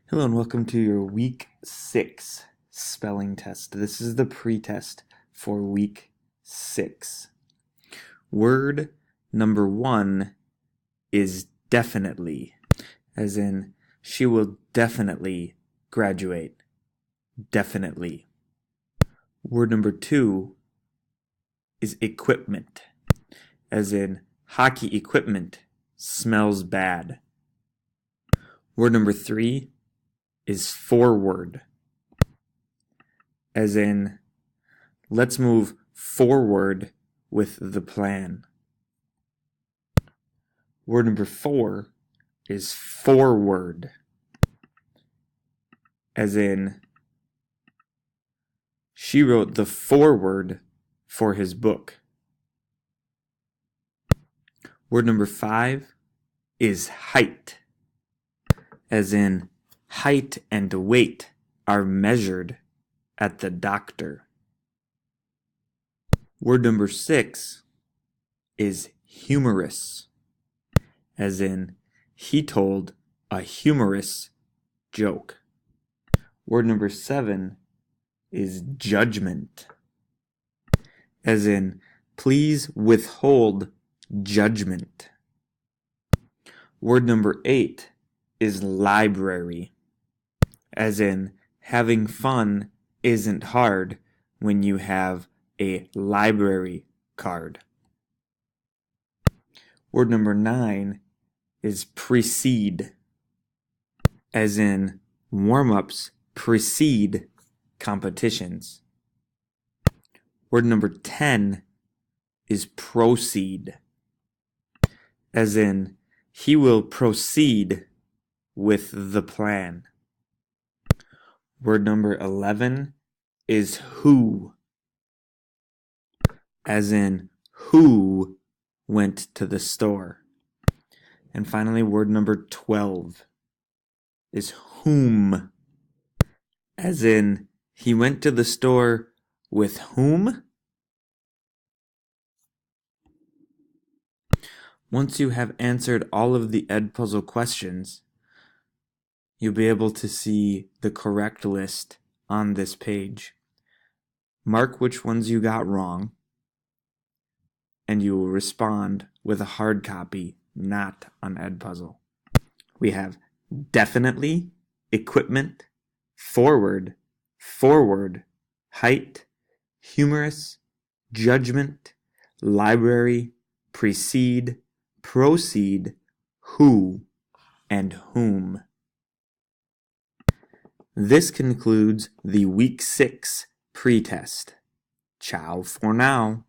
Hello and welcome to your week 6 spelling test. This is the pre-test for week 6. Word number 1 is definitely, as in she will definitely graduate. Definitely. Word number 2 is equipment, as in hockey equipment smells bad. Word number 3 is forward, as in let's move forward with the plan. Word number 4 is forward, as in she wrote the foreword for his book. Word number 5 is height, as in height and weight are measured at the doctor. Word number 6 is humorous, as in he told a humorous joke. Word number 7 is judgment, as in please withhold judgment. Word number 8 is library, as in having fun isn't hard when you have a library card. Word number 9 is precede, as in warm-ups precede competitions. Word number 10 is proceed, as in he will proceed with the plan. Word number 11 is who, as in who went to the store. And finally, word number 12 is whom, as in he went to the store with whom? Once you have answered all of the Edpuzzle questions, you'll be able to see the correct list on this page. Mark which ones you got wrong, and you will respond with a hard copy, not on Edpuzzle. We have definitely, equipment, forward, height, humorous, judgment, library, precede, proceed, who, and whom. This concludes the week 6 pre-test. Ciao for now.